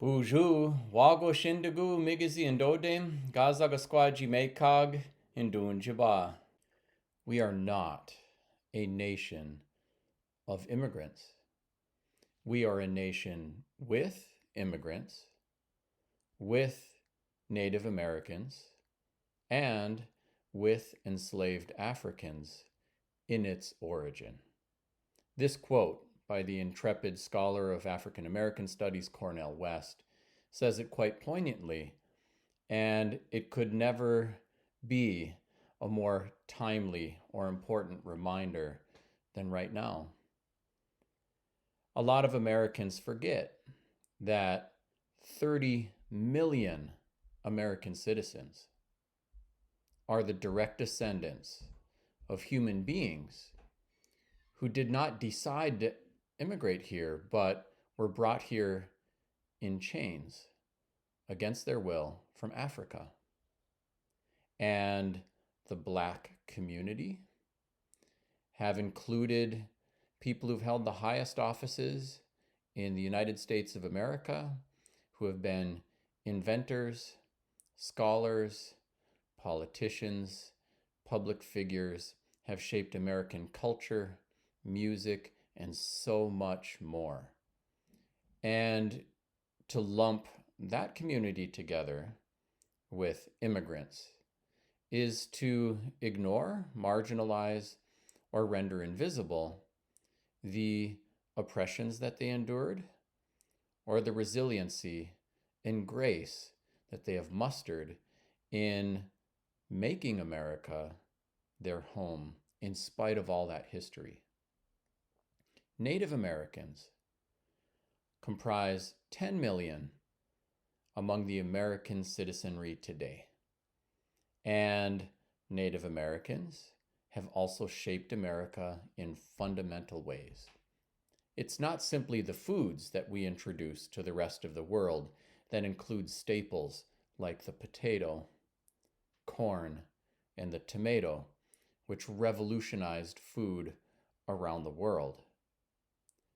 Buju, wago shindagu migizi indodem, gazaga squaji mekag, indunjaba. We are not a nation of immigrants. We are a nation with immigrants, with Native Americans, and with enslaved Africans in its origin. This quote by the intrepid scholar of African American studies, Cornel West, says it quite poignantly, and it could never be a more timely or important reminder than right now. A lot of Americans forget that 30 million American citizens are the direct descendants of human beings who did not decide to immigrate here, but were brought here in chains against their will from Africa. And the Black community have included people who've held the highest offices in the United States of America, who have been inventors, scholars, politicians, public figures, have shaped American culture, music, and so much more. And to lump that community together with immigrants is to ignore, marginalize, or render invisible the oppressions that they endured, or the resiliency and grace that they have mustered in making America their home in spite of all that history. Native Americans comprise 10 million among the American citizenry today. And Native Americans have also shaped America in fundamental ways. It's not simply the foods that we introduce to the rest of the world that include staples like the potato, corn, and the tomato, which revolutionized food around the world.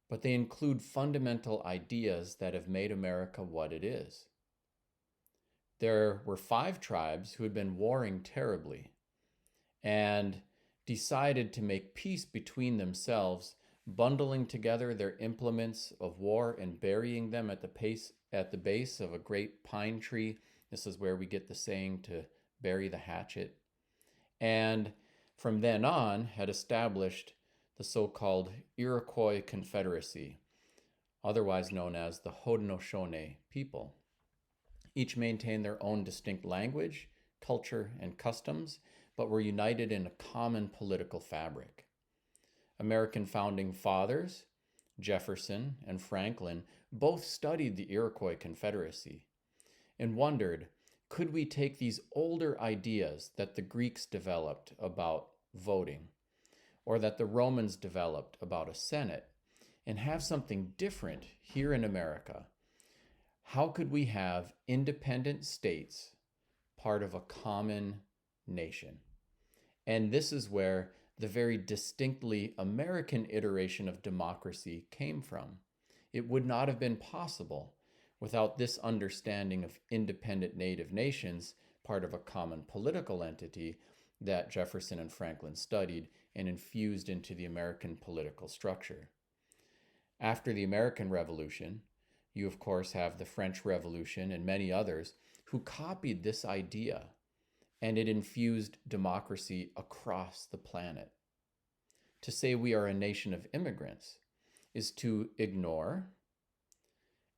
But they include fundamental ideas that have made America what it is. There were 5 tribes who had been warring terribly and decided to make peace between themselves, bundling together their implements of war and burying them at the base of a great pine tree. This is where we get the saying to bury the hatchet. And from then on had established the so-called Iroquois Confederacy, otherwise known as the Haudenosaunee people. Each maintained their own distinct language, culture, and customs, but were united in a common political fabric. American founding fathers, Jefferson and Franklin, both studied the Iroquois Confederacy and wondered, could we take these older ideas that the Greeks developed about voting, or that the Romans developed about a Senate, and have something different here in America? How could we have independent states part of a common nation? And this is where the very distinctly American iteration of democracy came from. It would not have been possible without this understanding of independent native nations, part of a common political entity that Jefferson and Franklin studied and infused into the American political structure. After the American Revolution, you of course have the French Revolution and many others who copied this idea, and it infused democracy across the planet. To say we are a nation of immigrants is to ignore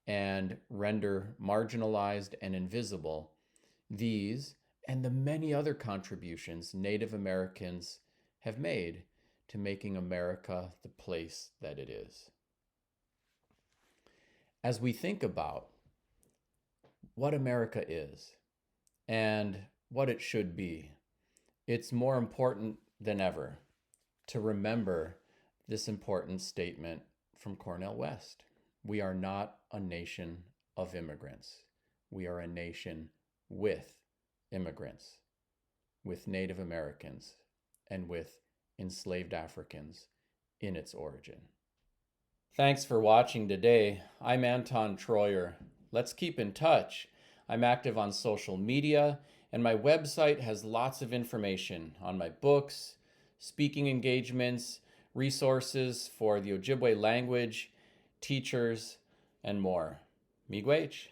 and render marginalized and invisible these and the many other contributions Native Americans have made to making America the place that it is. As we think about what America is and what it should be, it's more important than ever to remember this important statement from Cornel West. We are not a nation of immigrants. We are a nation with immigrants, with Native Americans, and with enslaved Africans in its origin. Thanks for watching today. I'm Anton Treuer. Let's keep in touch. I'm active on social media, and my website has lots of information on my books, speaking engagements, resources for the Ojibwe language, teachers, and more. Miigwech.